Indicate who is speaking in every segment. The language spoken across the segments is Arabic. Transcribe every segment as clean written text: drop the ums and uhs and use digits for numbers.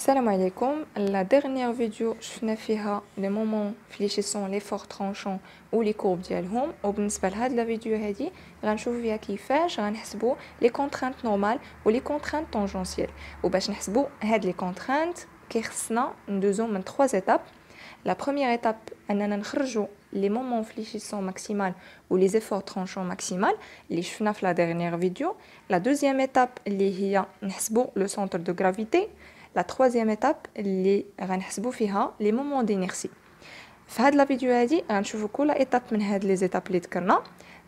Speaker 1: Salam alaikum. La dernière vidéo شفنا فيها les moments فليش sont les forts tranchants ou les courbes ديالهم وبالنسبه لهاد لا فيديو هادي غنشوفوا فيها كيفاش غنحسبوا les contraintes normales و les contraintes tangentielles وباش نحسبوا هاد les contraintes كيخصنا ندوزو من 3 étapes. La première étape اننا نخرجوا les moments fléchissants maximal ou les efforts tranchants maximal اللي شفنا في la dernière vidéo. La deuxième étape اللي هي نحسبوا le centre de gravité. La troisième étape اللي غنحسبوا فيها les moments d'inertie. في هاد لا فيديو هادي غنشوفوا كل ايتاب من هاد لي زيتاب اللي ذكرنا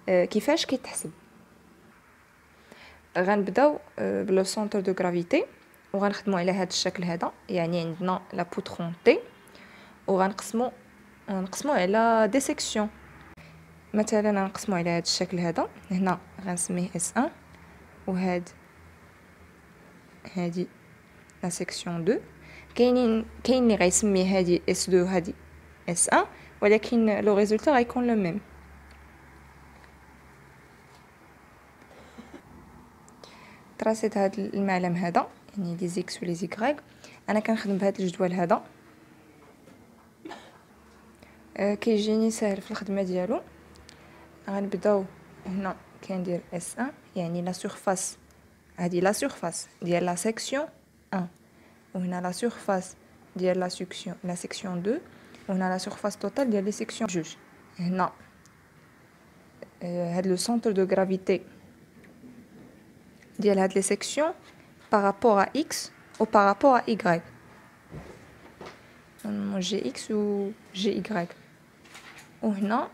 Speaker 1: كيفاش كيتحسب. غنبداو بلو سونتر دو غرافيتي وغنخدموا على هاد الشكل هذا، يعني عندنا لا بوترون تي وغنقسموا على دي سيكسيون. مثلا غنقسموا على هاد الشكل هذا، هنا غنسميه S1 وهاد هادي لا سيكسيون 2. كاين اللي غيسمي هادي S2 وهادي S1 ولكن لو ريزولتا غيكون لو ميم. تراسيت هاد المعلم هذا يعني لي زيكس و لي زيغريك. انا كنخدم بهذا الجدول هذا كيجيني ساهل في الخدمه ديالو. غنبداو هنا كندير S1 يعني لا سورفاس، هادي لا سورفاس ديال لا سيكسيون 1 وهنا لا سورفاس ديال لا سيكسيون 2 وهنا لا سورفاس توتال ديال لي سيكسيون جوج. هنا هاد لو سونتر دو غرافيتي ديال هاد لي سيكسيون بارابور ا x و بارابور ا y. جي x و جي y. وهنا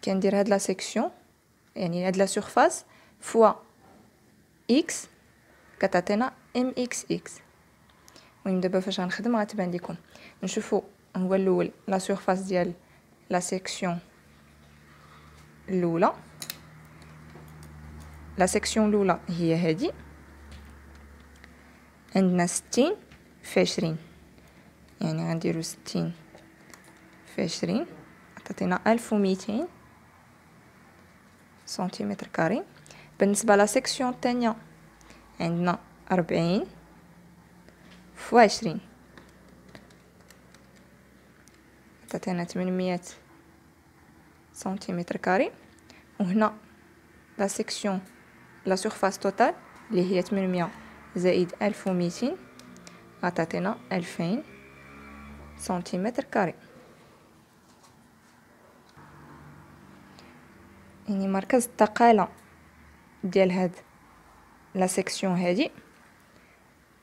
Speaker 1: كندير هاد لا سيكسيون يعني هاد لا سورفاس فوا x كتعطينا mxx. المهم دابا فاش غنخدم غتبان لكم. نشوفوا هو الاول لا سورفاس ديال لا سيكسيون الاولى. لا سيكسيون الاولى هي هادي، عندنا 60 في 20 يعني غنديرو 60 في 20 تعطينا 1200 سنتيمتر كاري. بالنسبه لا سيكسيون الثانيه عندنا 40 في 20 تعطينا 800 سنتيمتر كاري. وهنا لا سيكسيون لا سورفاس توتال اللي هي 800 زائد 1200 غتعطينا 2000 سنتيمتر كاري. يعني مركز الثقالة ديال هاد لا سيكسيون هادي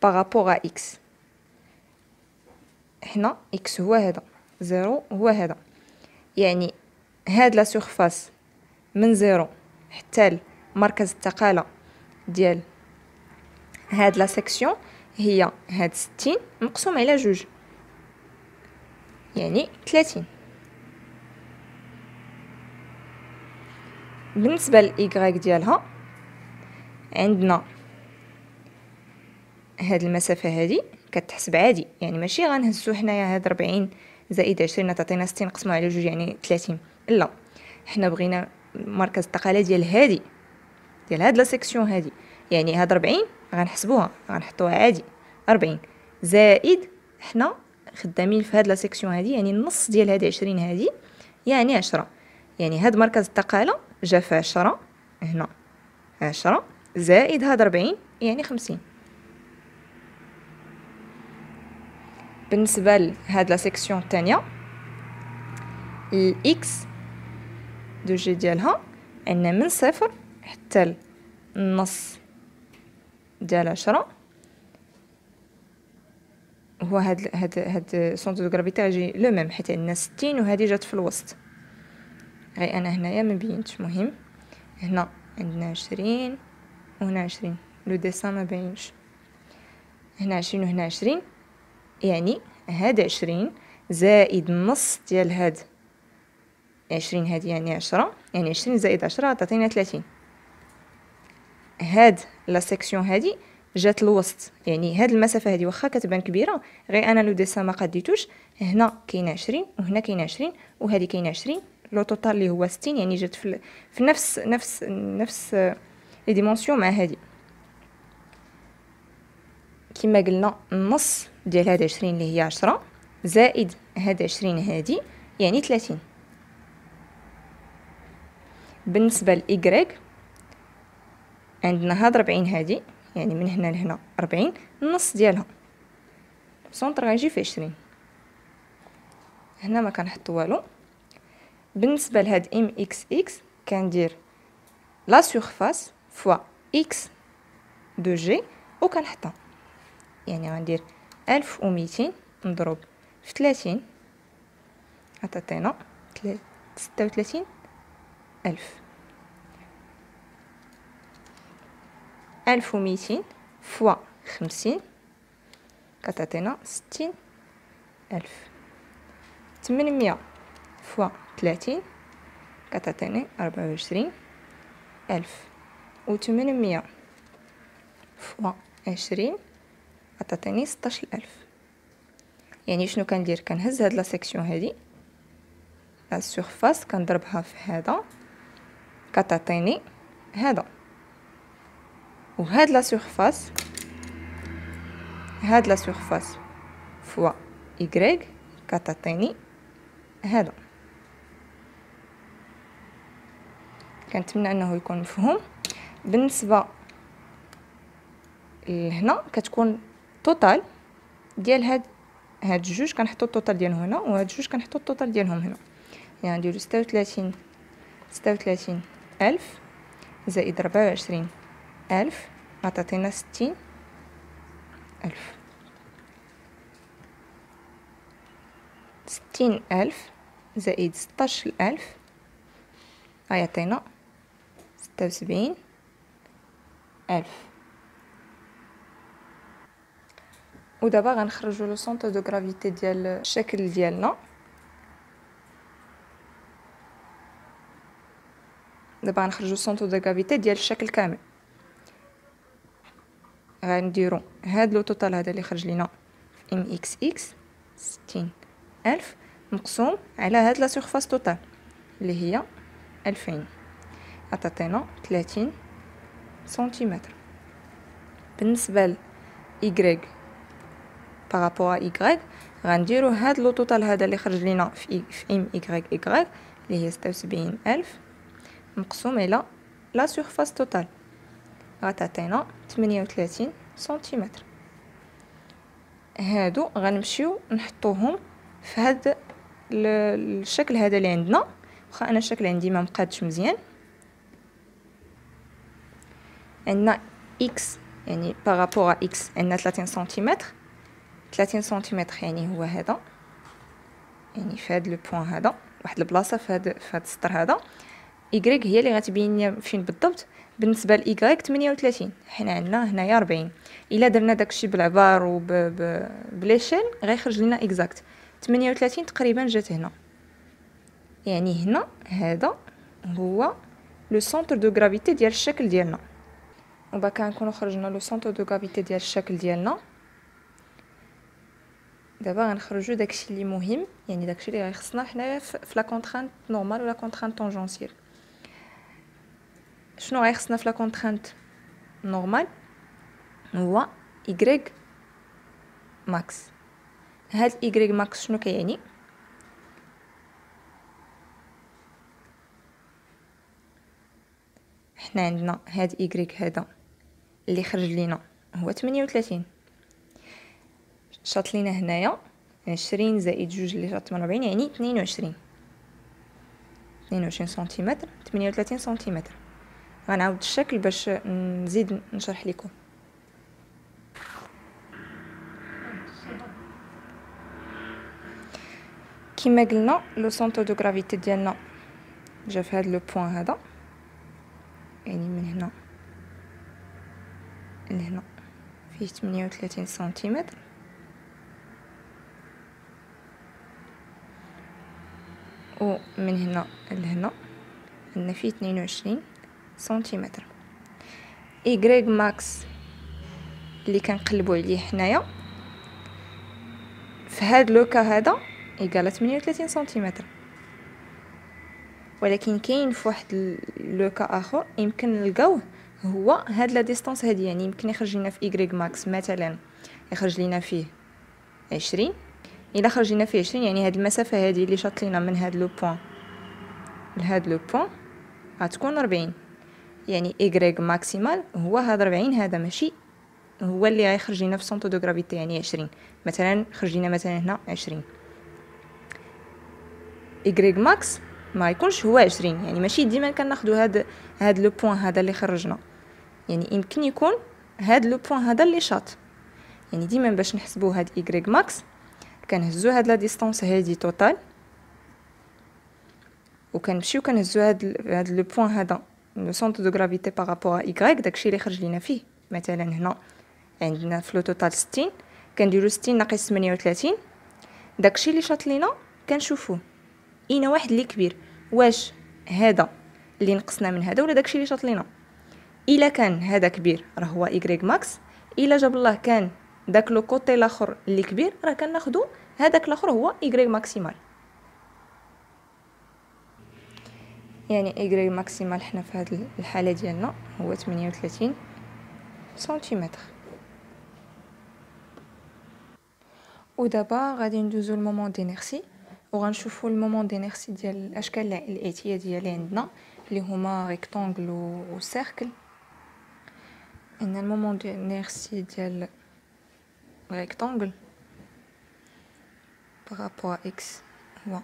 Speaker 1: بارابور ا x. هنا x هو هذا، 0 هو هذا، يعني هاد لا سورفاس من 0 حتى مركز الثقالة ديال هاد لا سيكسيون هي هاد 60 مقسوم على جوج يعني 30. بالنسبه للإيكغيك ديالها عندنا هاد المسافه هادي كتحسب عادي، يعني ماشي غنهزو حنايا هاد 40 زائد 20 تعطينا 60 نقسمو على جوج يعني 30. لا، حنا بغينا مركز الثقاله ديال هاد لا سيكسيون هادي، يعني هاد 40 غنحسبوها غنحطوها عادي 40 زائد حنا خدامين في هاد لا سيكسيون هادي يعني النص ديال هاد 20 هادي يعني 10. يعني هاد مركز الثقاله جا في 10 هنا 10 زائد هاد 40 يعني 50. بالنسبه لهاد لا سيكسيون الثانيه الاكس دو جي ديالها عندنا من 0 حتى النص ديال 10. هو هاد سونتر دو غرافيتي غيجي لو ميم حيت عندنا 60 وهذه جات في الوسط. غير انا هنايا ما بينتش، مهم هنا عندنا 20 وهنا 20 لو ديسان ما باينش. هنا 20 وهنا 20 يعني هاد 20 زائد النص ديال هاد 20 هادي يعني 10 يعني 20 زائد 10 تعطينا 30. هاد لا سيكسيون هادي جات الوسط، يعني هاد المسافه هادي واخا كتبان كبيره غير انا لو ديسان ما قديتوش. هنا كاين 20 وهنا كاين 20 وهادي كاين 20 لو توتال اللي هو 60 يعني جات في نفس لي ديمونسيون مع هادي. كما قلنا النص ديال هاد 20 اللي هي 10 زائد هاد 20 هادي يعني 30. بالنسبه لإيكغيك عندنا هاد 40 هادي يعني من هنا لهنا 40 النص ديالها سونطر غيجي في 20. هنا ما كنحط والو. بالنسبه لهاد ام اكس اكس كندير لا سورفاس فوا اكس دو جي وكنحطها يعني غندير 1200 نضرب في 30 عطاتينا 36,000. 1200 فوا 50 كتعطينا 60,000. 800 فوا 30 كتعطيني 24,000. و 800 فوا 20 غتعطيني 16,000. يعني شنو كندير؟ كنهز هاد لا سيكسيون هادي لا سورفاس كنضربها في هذا كتعطيني هذا، وهاد لا سورفاس هاد لا سورفاس فوا إيكغيك كتعطيني هذا. كنتمنى انه يكون مفهوم. بالنسبه لهنا كتكون توتال ديال هاد جوج كنحطوا التوتال ديالهم هنا وهاد جوج كنحطوا التوتال ديالهم هنا، يعني نديرو 36 ألف زائد 24 ألف غتعطينا 60,000. 60,000 زائد 16,000 غيعطينا 76,000. ودابا غنخرجوا لو سونتر دو غرافيتي ديال الشكل ديالنا. دابا غنخرجوا سونتر دو غرافيتي ديال الشكل كامل. غنديروا هاد لو توتال هذا اللي خرج لينا ام اكس اكس 60,000 مقسوم على هاد لا سورفاس توتال اللي هي 2000 غتعطينا 30 سنتيمتر. بالنسبه ل y بارابور ا y غنديروا هاد لو توتال هذا اللي خرج لينا في ام y اللي هي 76,000 مقسوم على لا سورفاس توتال غتعطينا 38 سنتيمتر. هادو غنمشيو نحطوهم في هاد الشكل هذا اللي عندنا. واخا انا الشكل عندي ما مقادش مزيان. عندنا اكس يعني بارابور ا اكس عندنا 30 سنتيمتر. 30 سنتيمتر يعني هو هذا، يعني في هاد لو بوين هذا واحد البلاصه في هاد السطر هذا. إيكغيك هي اللي غتبين لنا فين بالضبط. بالنسبه لإيكغيك 38 حنا عندنا هنايا 40. الا درنا داكشي بالعبار و بليشيل غيخرج لنا اكزاكت 38 تقريبا جات هنا. يعني هنا هذا هو لو سونتر دو غرافيتي ديال الشكل ديالنا. وبكا نكونوا خرجنا لو سونتر دو غرافيتي ديال الشكل ديالنا. دابا غنخرجوا داكشي اللي مهم، يعني داكشي اللي غيخصنا حنايا في لا كونطرانت نورمال ولا كونطرانت طونجونسيال. شنو غيخصنا في لا كونطرانت نورمال؟ هو y ماكس. هاد y ماكس شنو كيعني؟ حنا عندنا هاد y هذا اللي خرج لينا هو 38 شاط لينا هنايا 20 زائد 2 اللي شاط 48 يعني 22 سنتيمتر. 38 سنتيمتر. غنعاود الشكل باش نزيد نشرح لكم. كما قلنا لو سونتر دو غرافيتي ديالنا جا في هذا لو بوين هذا، يعني من هنا لهنا فيه 38 سنتيمتر. ومن هنا لهنا عندنا فيه 22 سنتيمتر. y ماكس اللي كنقلبوا عليه حنايا في هاد لوكا هذا يقال 38 سنتيمتر. ولكن كاين في واحد لوكا اخر يمكن نلقاوه هو هاد لا ديستانس هادي، يعني يمكن يخرج لنا في y ماكس مثلا يخرج لينا فيه 20. الا خرج لينا فيه 20 يعني هاد المسافه هذه اللي شاط لينا من هاد لو بوين لهاد لو بوين غتكون 40. يعني y ماكسيمال هو هذا 40. هذا ماشي هو اللي غيخرج لينا في سونتر دو غرافيتي يعني 20. مثلا خرج لينا مثلا هنا 20. y ماكس ما يكونش هو 20. يعني ماشي ديما كناخذوا هاد لو بوين هذا اللي خرجنا. يعني يمكن يكون هاد لو بوين هذا اللي شاط. يعني ديما باش نحسبوا هاد y ماكس كنهزوا هاد لا ديستانس هادي توتال وكنمشيو كنهزوا هاد لو بوين هذا لو سونتر دو غرافيتي بارابور y داكشي اللي خرج لينا فيه. مثلا هنا عندنا في لو توتال 60 كنديروا 60 ناقص 38 داكشي اللي شاط لينا كنشوفوه اين واحد اللي كبير. واش هذا اللي نقصنا من هذا ولا داكشي اللي شاط لينا؟ الا كان هذا كبير راه هو y ماكس. الا جاب الله كان داك لو كوتي الاخر اللي كبير راه كناخذوا هذاك الاخر هو y ماكسيمال. يعني y ماكسيمال حنا في هذه الحاله ديالنا هو 38 سنتيمتر. ودابا غادي ندوزو المومون دينيرسي وغنشوفوا المومون دينيرسي ديال الاشكال الاعتياديه اللي عندنا اللي هما ريكتانجل و سيركل. ان المومون دينيرسي ديال ريكتانجل بارابور اكس هو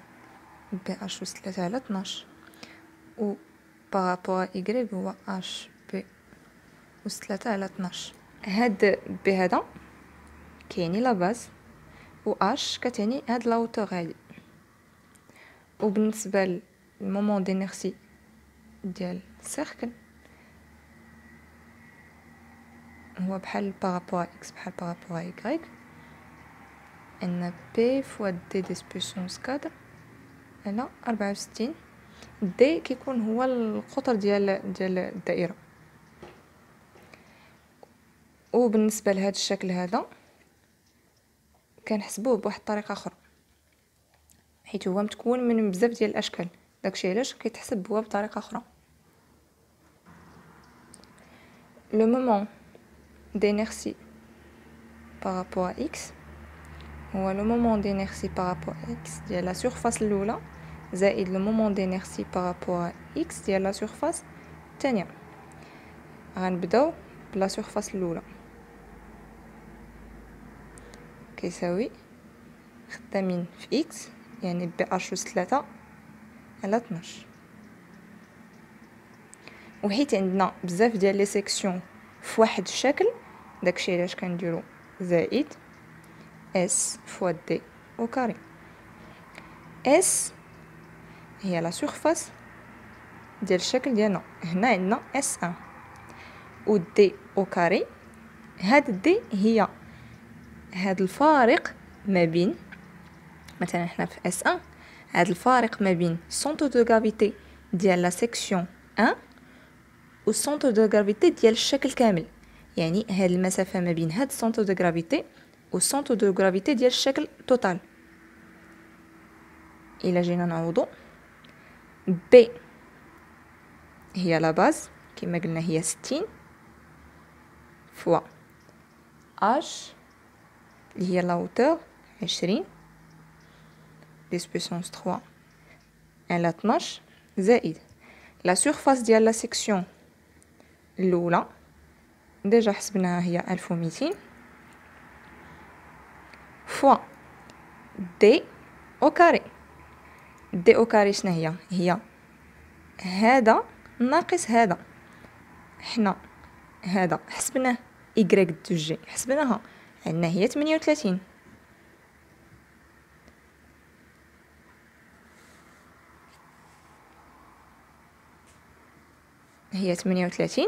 Speaker 1: بي اش اس 3 على 12 و بارابور y هو اش بي اس 3 على 12. هاد بي هذا كيعني لا باز و اش كتعني هاد لا هوتور هادي. وبالنسبه للمومون دينيرسي ديال السيركل هو بحال بارابور اكس بحال بارابور y ان بي فوا دي ديس بويسونس 4 على 64. دي كيكون هو القطر ديال الدائره. وبالنسبه لهذا الشكل هذا كنحسبوه بواحد الطريقه اخرى حيت هو متكون من بزاف ديال الاشكال. داكشي علاش كيتحسب هو بطريقه اخرى. لو مومون d'inertie par rapport à x هو لو مومون d'inertie par rapport à x ديال لا سورفاس الاولى زائد لو مومون d'inertie par rapport à x ديال لا سورفاس الثانيه. غنبداو بلا سورفاس الاولى كيساوي خدامين في x يعني بي اش اس 3 على 12. وحيت عندنا بزاف ديال لي سيكسيون في واحد الشكل داكشي علاش كنديرو زائد اس فوا دي او كاري. اس هي لا سورفاس ديال الشكل ديالنا. هنا عندنا اس 1 و دي او كاري. هاد دي هي هاد الفارق ما بين مثلا حنا في اس 1 هاد الفارق ما بين سونتر دو غرافيتي ديال لا سيكسيون 1 و سونتر دو غرافيتي ديال الشكل كامل. يعني هاد المسافه ما بين هاد سونتر دو غرافيتي و سونتر دو غرافيتي ديال الشكل توتال. الا جينا نعوضو بي هي لا باز كما قلنا هي 60 فوا اش اللي هي لا هوتور 20 10 puissance 3 على 12 زائد لا سورفاس ديال لا سيكسيون الاولى ديجا حسبناها هي 1200 فوا دي او كاري. دي او كاري شنو هي هذا ناقص هذا. حنا هذا حسبناه y دو جي حسبناها عندنا هي 38 هي 38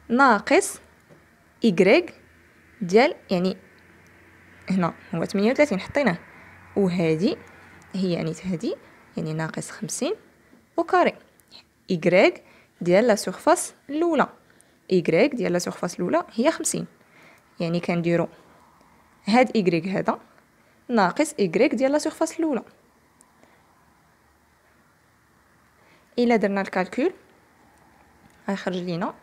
Speaker 1: ناقص y ديال يعني هنا هو 38 حطيناه وهذه هي يعني هذه يعني ناقص 50 وكاري. y ديال لا سورفاس الاولى y ديال لا سورفاس الاولى هي 50. يعني كنديروا هاد y هذا ناقص y ديال لا سورفاس الاولى. الا درنا الكالكول غيخرج لينا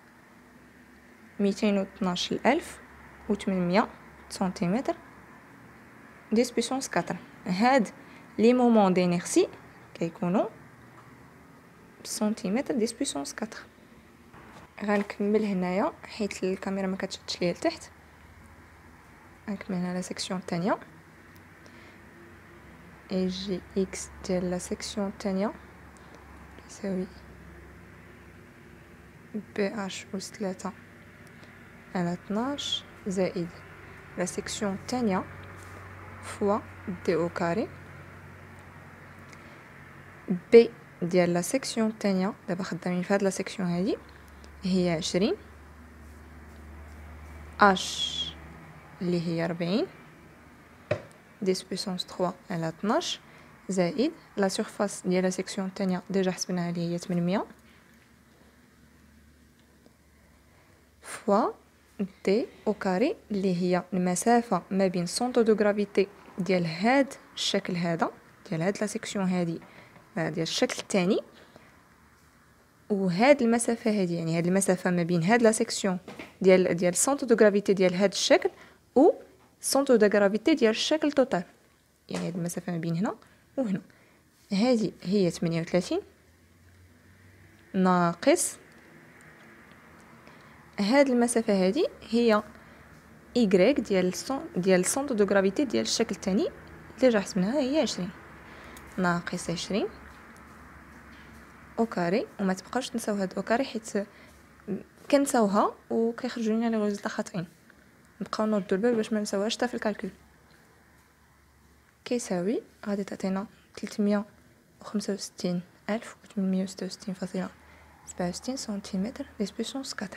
Speaker 1: 212800 سنتيمتر 10 بويسونس 4. هاد لي مومون دينيرسي كيكونوا بالسنتيمتر 10 بويسونس 4. غنكمل هنايا حيت الكاميرا ما كتشدش ليا لتحت. غنكمل هنا لا سيكسيون الثانيه. اي جي اكس ديال لا سيكسيون الثانيه يساوي بي اش أس 3 على 12 زائد لا سيكسيون الثانيه فوا دي او كاري. بي ديال لا سيكسيون الثانيه دابا خدامين في هاد لا سيكسيون هادي هي 20. اش اللي هي 40 10 بويسونس 3 على 12 زائد لا سيرفاس ديال لا سيكسيون الثانيه ديجا حسبناها اللي هي 800 فوا دي او كاري اللي هي المسافه ما بين سونتر دو غرافيتي ديال هاد الشكل هذا ديال هاد لا سيكسيون هادي ديال الشكل الثاني وهاد المسافه هادي، يعني هاد المسافه ما بين هاد لا سيكسيون ديال سونتر دو غرافيتي ديال هاد الشكل و سونتر دو غرافيتي ديال الشكل توتال، يعني هاد المسافه ما بين هنا وهنا هذه هي 38 ناقص هاد المسافه هذه هي إيكغيك ديال سونتر دو غرافيتي ديال الشكل الثاني اللي جا حسبناها هي 20 ناقص 20 او كاري. وما تبقاوش تنساو هاد او كاري حيت كنساوها وكيخرجوا لنا لي ريزولطا خاطئين. نبقاو نردوا البال باش ما نساوهاش حتى في الكالكول. كيساوي غادي تعطينا 365866.67 سنتيمتر 10 بويسونس 4.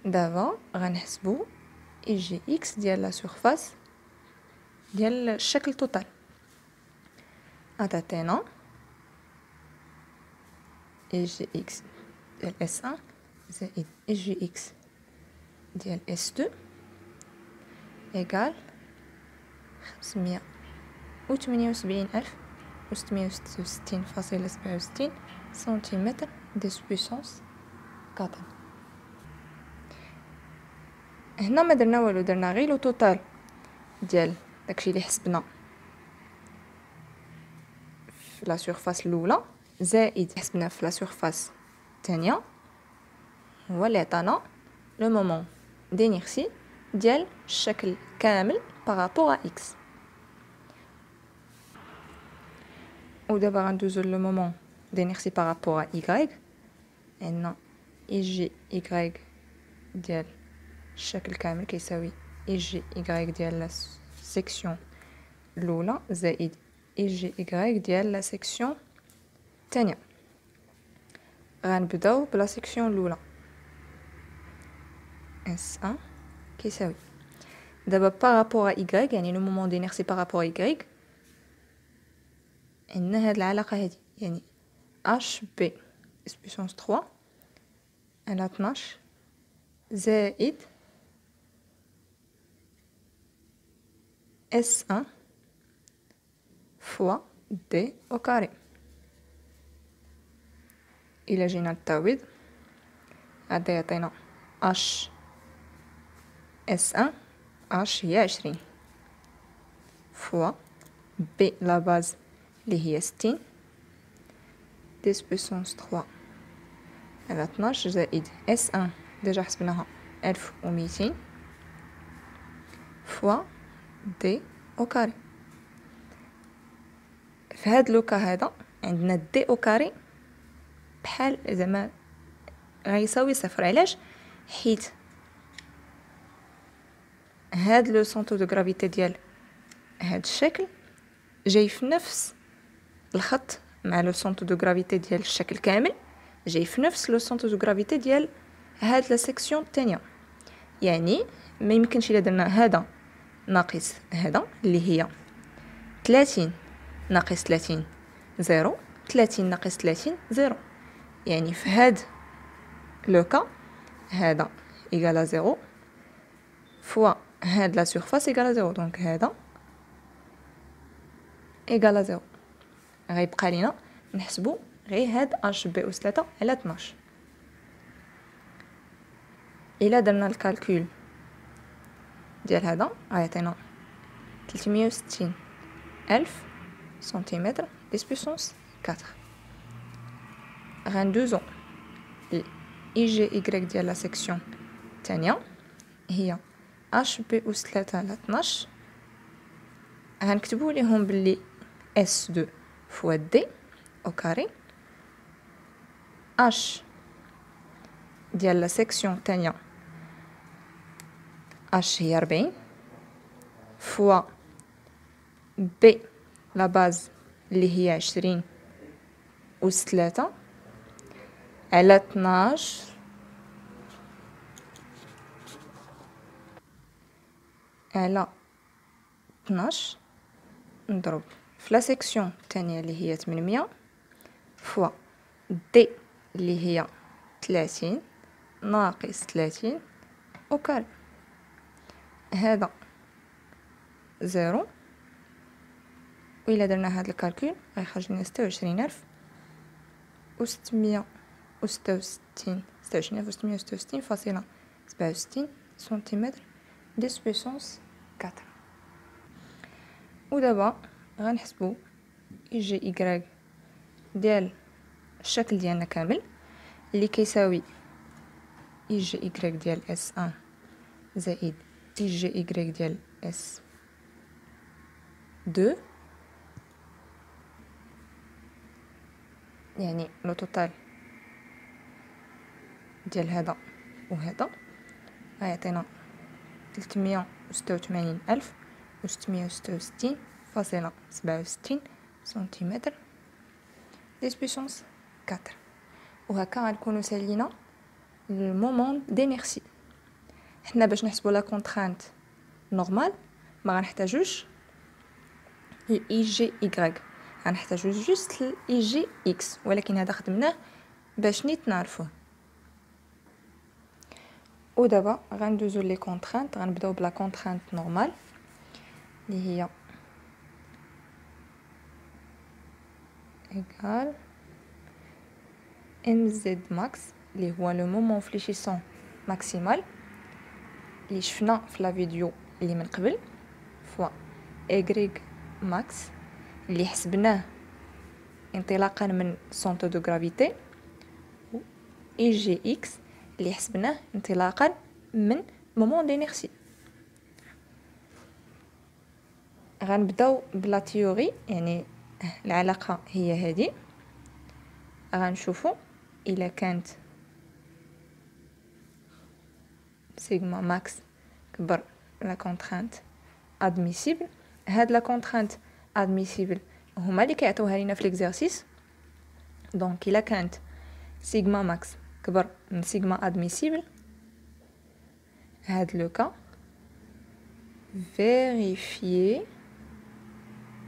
Speaker 1: دابا غنحسبوا اي جي اكس ديال لا سورفاس ديال الشكل توتال. عطاتينا اي جي اكس ديال اس 1 زائد اي جي اكس ديال اس 2 ايكال 578,666.67 سنتيمتر 10 بويسونس 4. هنا ما درنا والو، درنا غير لو توتال ديال داكشي اللي حسبنا في لا سورفاس الاولى زائد حسبنا في لا سورفاس الثانيه، هو اللي عطانا لو مومون دينيرسي ديال الشكل كامل بارابور ا اكس. ودابا غندوزو لو مومون دينيرسي بارابور ا y. عندنا اي جي y ديال الشكل كامل كيساوي اي جي y ديال لا سيكسيون الاولى زائد اي جي y ديال لا سيكسيون الثانيه. غنبداو بلا سيكسيون الاولى اس 1 كيساوي دابا بارابور ا y، يعني لو مومون دينيرسي بارابور ا y عندنا هاد العلاقه هادي، يعني اش بي اس بويسونس 3 على 12 زائد اس 1 فوا دي او كاري. الى جينا للتعويض غادي يعطينا اش اس 1 اش هي 20 فوا بي لا باز اللي هي 60 10 بويسونس 3 على 12 زائد اس 1 ديجا حسبناها 1200 فوا دي او كاري. في هاد لوكا هذا عندنا دي او كاري بحال زعما غيساوي صفر. علاش؟ حيت هاد لو سونتر دو غرافيتي ديال هاد الشكل جاي في نفس الخط مع لو سونتر دو غرافيتي ديال الشكل كامل، جاي في نفس لو سونتر دو غرافيتي ديال هاد لا سيكسيون الثانيه. يعني ما يمكنش الا درنا هذا ناقص هذا اللي هي 30 ناقص 30 0، 30 ناقص 30 0. يعني في هاد لوكا هذا إيكالا 0 فوا هاد لا سورفاس إيكالا 0، دونك هذا إيكالا 0. غيبقى لينا نحسبو غير هاد اش بي أس 3 على 12. إلا درنا الكالكول ديال هذا غيعطينا 360 ألف سنتيمتر ديس بويسونس 4. غندوزو اي جي اي ديال لا سيكسيون الثانيه هي اش بي اس 3 على 12. غنكتبوا ليهم باللي اس 2 فوا دي او كاري. اش ديال لا سيكسيون الثانيه اش هي 40 فوا بي لا باز اللي هي 20 أس 3 على 12 على 12 نضرب في لا سيكسيون الثانيه اللي هي 800 فوا دي اللي هي 30 ناقص 30 او كاري. هذا 0 وإلا درنا هاد الكالكول غيخرج لنا 26666 سنتيمتر ديس بويسونس 4. ودابا غنحسبو اي جي اي ديال الشكل ديالنا كامل اللي كيساوي اي جي اي ديال اس 1 زائد اي جي اي ديال اس 2 يعني لو توتال ديال هذا وهذا غيعطينا 386,666.67 سنتيمتر ديس بويسونس 4. وهكا غنكونوا سالينا المومون دي ميرسي. حنا باش نحسبوا لا كونترانت نورمال ما غنحتاجوش الاي جي اي، غنحتاجو جوست الاي جي اكس، ولكن هذا خدمناه باش نيت نعرفوه. ودابا غندوزو لي كونترانت. غنبداو بلا كونترانت نورمال اللي هي ايكال ام زد ماكس اللي هو لو مومون فليشيسون ماكسيمال اللي شفنا في لا فيديو اللي من قبل، فوا ايغريك ماكس اللي حسبناه انطلاقا من سونتر دو غرافيتي، و اي جي اكس اللي حسبناه انطلاقا من مومون دينيرسي. غنبداو بلا تيوري، يعني العلاقه هي هذه. غنشوفوا الا كانت سيغما ماكس كبر لا كونترانت ادميسيبل. هاد لا كونترانت ادميسيبل هما اللي كيعطيوها لينا في ليكزارسيس. دونك الا كانت سيغما ماكس كبر من سيغما ادميسيبل، هاد لو كا vérifier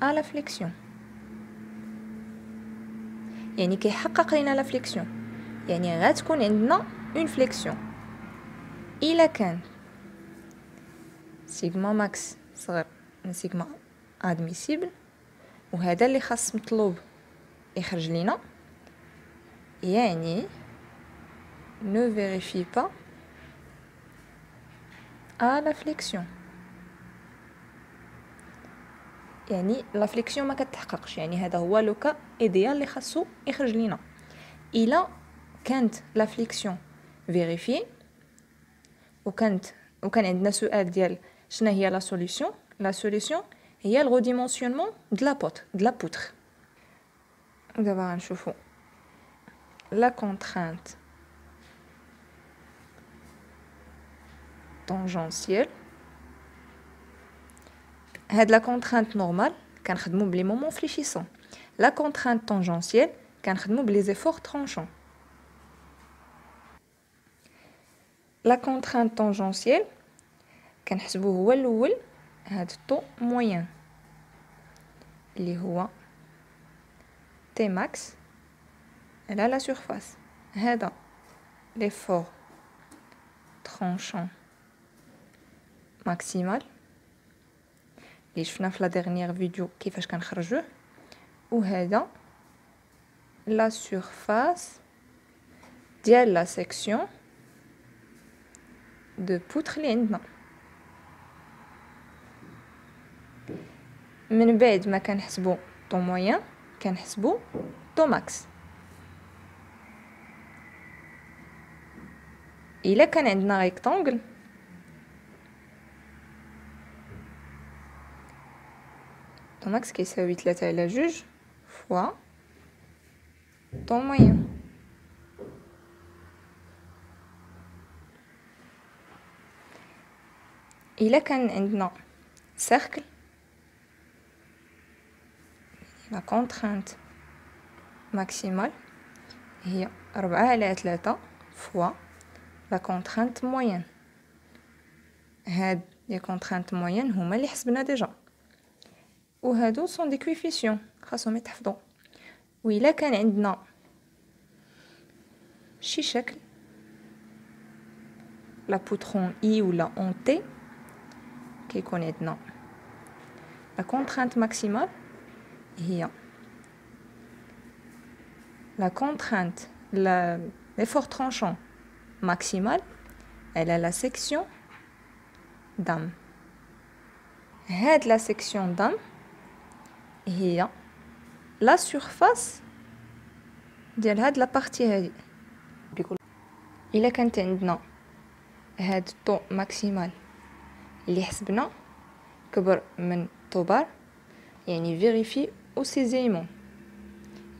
Speaker 1: à la flexion، يعني كيحقق لينا لا فليكسيون، يعني غتكون عندنا اون فليكسيون. الا كان سيغما ماكس صغر من سيغما ادميسيبل، وهذا اللي خاص مطلوب يخرج لينا، يعني ne vérifie pas à la flexion، يعني لا فليكسيون ما كتحققش. يعني هذا هو لو كا ايديال اللي خاصو يخرج لينا. الا كانت لا فليكسيون فيريفي وكان عندنا سؤال ديال شنو هي لا سوليوشن، لا سوليوشن هي الغوديمونسيونمون د لا بوتر. دابا غنشوفوا لا كونترانت طونجونسيال. هاد لا كونترانت نورمال كنخدموا بلي مومون فليشيسون، لا كونترانت طونجونسيال كنخدموا بلي زيفور ترونشون. لا كونترانت طونجونسيال كنحسبوه هو الاول هاد الطو موين اللي هو تي ماكس على لا سورفاس. هذا ليفور ترونشون ماكسيمال اللي شفنا في لا ديرنيير فيديو كيفاش كنخرجوه، وهذا لا سورفاس ديال لا سيكسيون دو بوتر اللي عندنا. من بعد ما كنحسبوا طو موين كنحسبوا طو ماكس. الا كان عندنا ريكتانغل طو ماكس كيساوي 3 على 2 فوا طو موين. الا كان عندنا سيركل لا كونترانت ماكسيمال هي 4 على 3 فوا لا كونترانت موين. هاد لي كونترانت موين هما اللي حسبنا ديجا، وهادو سون دي كويفيسيون خاصهم يتحفظوا. وإلا كان عندنا شي شكل لا بوترون اي ولا اون تي كيكون عندنا لا كونترانت ماكسيمال هي لا كونترانت l'effort tranchant maximal elle a la section d'âme. هاد لا سيكسيون دام هي لا سورفاس ديال هاد لا بارتي هادي. الا كانت عندنا هاد الطو ماكسيمال اللي حسبنا كبر من طو بار يعني فيريفي او سيزيمون،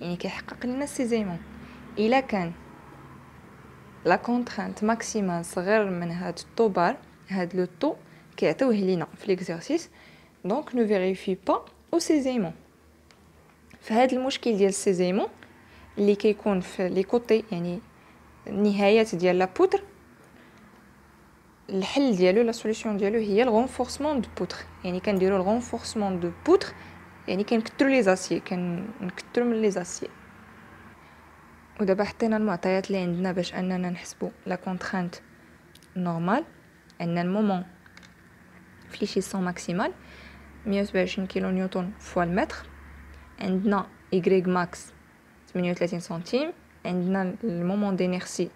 Speaker 1: يعني كيحقق لنا السيزيمون. الا كان لا كونترانت ماكسيمال صغير من هاد الطو بار، هاد لو طو كيعطيوه لينا في ليكزارسيس، دونك نو فيريفي با او سيزيمون. فهاد المشكل ديال السيزيمون اللي كيكون في لي كوتي يعني النهايات ديال لا بودر، الحل ديالو لا سوليوشن ديالو هي الغونفورسمون دو بودر. يعني كنديروا الغونفورسمون دو بودر يعني كنكثروا لي زاسي، كنكثروا من لي زاسي. ودابا حطينا المعطيات اللي عندنا باش اننا نحسبوا لا كونترانت نورمال. عندنا المومون فليشيسون ماكسيمال 127 كيلو نيوتن فوا المتر، عندنا Y ماكس 38 سنتيم، عندنا المومون دينيرسي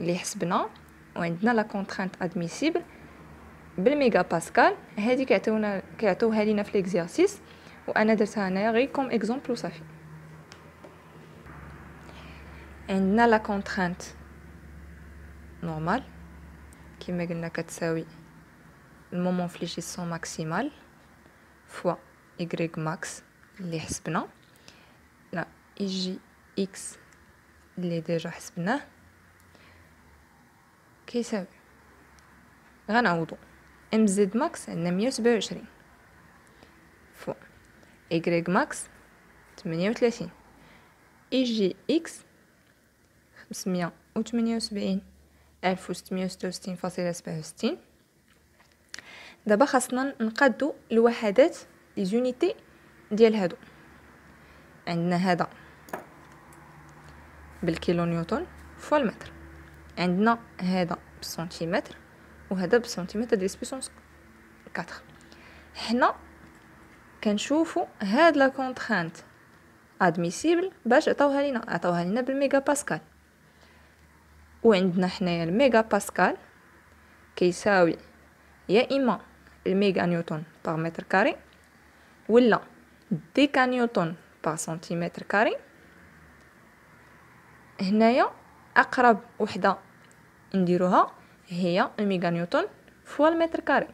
Speaker 1: اللي حسبنا، وعندنا لا كونترانت ادميسيبل بالميغا باسكال. هذه كيعطيوها لينا في ليكزارسيس، وانا درتها هنايا غير كوم اكزومبل وصافي. عندنا لا كونترانت نورمال كما قلنا كتساوي المومون فليشيسون ماكسيمال فوا Y ماكس اللي حسبنا، لا اي جي اكس اللي ديجا حسبناه كيساوي غنعوضو ام زد ماكس عندنا 127 فوا Y ماكس 38 اي جي اكس 578,666.67. دابا خاصنا نقادو الوحدات لي زونيتي ديال هادو. عندنا هذا بالكيلو نيوتن فوا المتر، عندنا هذا بالسنتيمتر، وهذا بالسنتيمتر دي سبيسونس 4. حنا كنشوفوا هاد لا كونترانت ادميسيبل باش عطاوها لينا بالميغا باسكال، وعندنا حنايا الميغا باسكال كيساوي يا اما الميغا نيوتن بار متر كاري ولا ديكا نيوتن بار سنتيمتر كاري. هنايا اقرب وحده نديروها هي الميغا نيوتن فوا المتر كاري.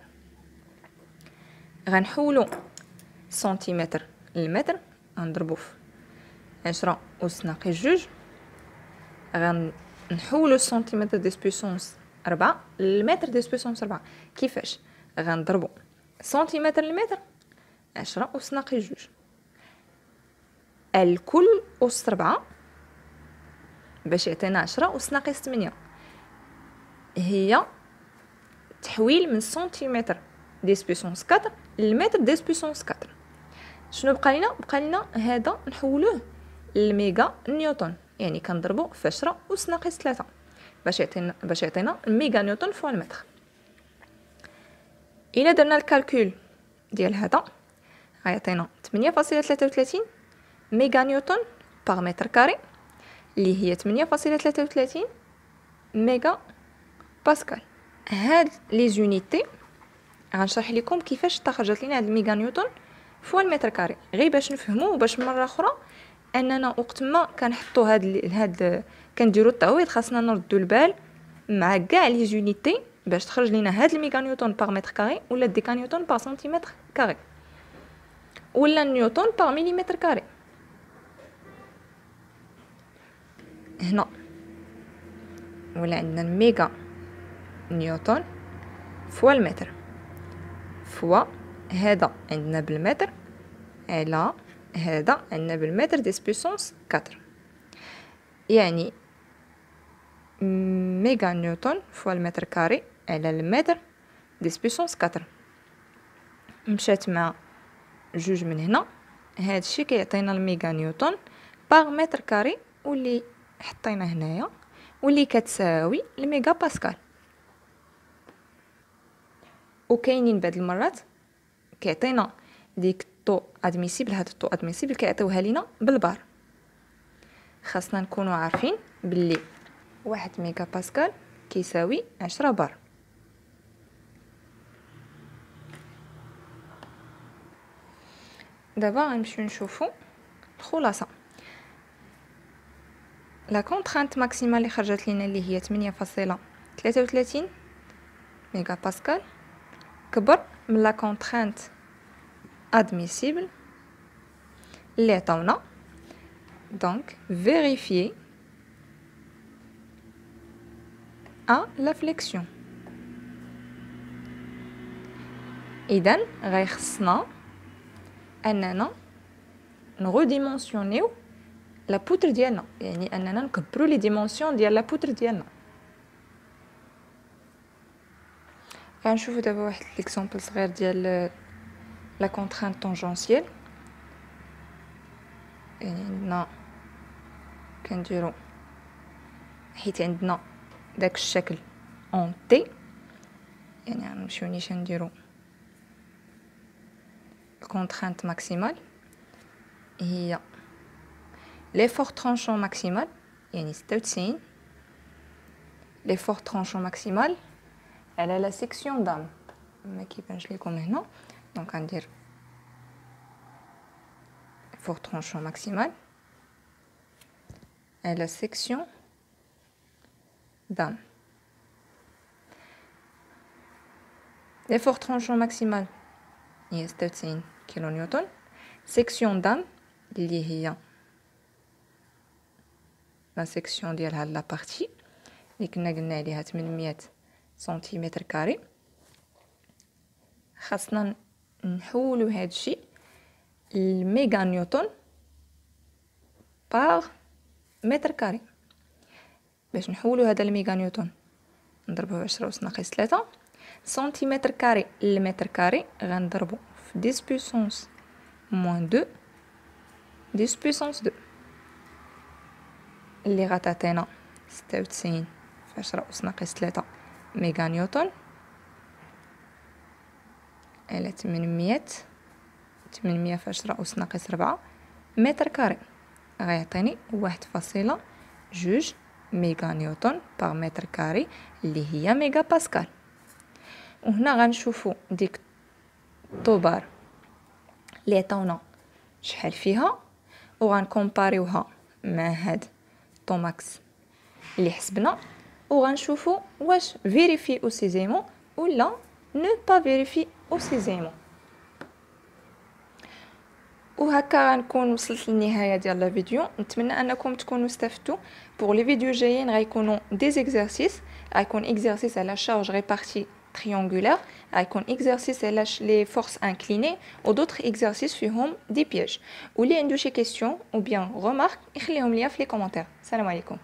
Speaker 1: غنحولو سنتيمتر للمتر غنضربو في 10 أس ناقص 2، غنحولو سنتيمتر دي سبيسونس 4 للمتر دي سبيسونس 4. كيفاش؟ غنضربو سنتيمتر للمتر 10 أس ناقص 2 الكل أس 4 باش يعطينا 10 أس ناقص 8. هي تحويل من سنتيمتر دي سبيسونس 4 للمتر دي سبيسونس 4. شنو بقى لنا هذا نحولوه للميغا نيوتن، يعني كنضربو في 10 أس ناقص 3 باش يعطينا الميغا نيوتن فوا المتر. الا درنا الكالكول ديال هذا غيعطينا 8.33 ميغا نيوتن بار متر كاري، اللي هي 8.33 ميغا باسكال. هاد لي زونيتي غنشرح لكم كيفاش خرجت لينا هاد الميغا نيوتن فوا المتر كاري، غير باش نفهموا وباش مره اخرى اننا وقت ما كنحطوا هاد كنديروا التعويض خاصنا نردوا البال مع كاع لي زونيتي باش تخرج لينا هاد الميغا نيوتن باغ متر كاري ولا ديكا نيوتن باغ سنتيمتر كاري ولا نيوتن باغ مليمتر كاري. هنا ولا عندنا الميغا نيوتن فوا المتر فوا هذا عندنا بالمتر على هذا عندنا بالمتر ديس بويسونس 4، يعني ميغا نيوتن فوا المتر كاري على المتر ديس بويسونس 4. مشات مع جوج من هنا، هذا الشيء كيعطينا الميغا نيوتن باغ متر كاري واللي حطينا هنايا واللي كتساوي الميغا باسكال. وكاينين بعض المرات كيعطينا ديك الطو ادميسيبل، هاد الطو ادميسيبل كيعطيوها لينا بالبار. خاصنا نكونوا عارفين باللي 1 ميغا باسكال كيساوي 10 بار. دابا غنمشيو نشوفوا الخلاصه. لا كونترانت ماكسيمال اللي خرجت لينا اللي هي 8.33 ميغا باسكال كبر من لا كونترانت admissible اللي عطاونا. دونك vérifier à la flexion. اذا غيخصنا اننا نغوديمونسيونيو لا بوتر ديالنا، يعني اننا نكبروا لي ديمونسيون ديال لا بوتر ديالنا. غنشوفوا دابا واحد ليكزامبل صغير ديال لا كونترانت طونجونسيال. يعني عندنا كنديرو حيت عندنا داك الشكل اون تي، يعني غنمشيو نيشان نديرو الكونترانت ماكسيمال هي ليفور ترونشون ماكسيمال، يعني 96 ليفور ترونشون ماكسيمال على لا سيكسيون دام. ما كيبانش لكم هنا، دونك غندير ليفور ترونشون ماكسيمال على سيكسيون دام. ليفور ترونشون ماكسيمال هي 96 كيلو نيوتن، سيكسيون دام اللي هي لا سيكسيون ديال هاد لا بارتي اللي كنا قلنا عليها 800 سنتيمتر كاري. خاصنا نحولوا هاد الشيء الميغا نيوتن باغ متر كاري. باش نحولوا هذا الميغا نيوتن نضربوه ب 10 أس ناقص 3 سنتيمتر كاري لمتر كاري، غنضربو في 10 بويسونس موان 2 10 بويسونس 2 اللي غتعطينا 96 في 10 أس ناقص 3 ميغا نيوتن على 800 في 10 أس ناقص 4 متر كاري، غيعطيني 1.2 ميغا نيوتن باغ متر كاري اللي هي ميغا باسكال. وهنا غنشوفوا ديك الطوبار اللي عطاونا شحال فيها وغنكومباريوها مع هاد طوماكس اللي حسبنا، وغنشوفوا واش فيريفي او سيزيمون ولا نو با فيريفي او سيزيمون. وهكا غنكون وصلت للنهايه ديال لا فيديو. نتمنى انكم تكونوا استفدتوا. بور لي فيديو جايين غيكونوا دي زيكزارسيس، غيكون اكزارسيس على شارج ريبارتي triangulaire، غيكون اكزارسيس على لي فورس انكليني و دوطخ اكزارسيس فيهم دي بياج. واللي عنده شي كيسيون او بيان ريمارك يخليهم ليا في لي كومونتير. السلام عليكم.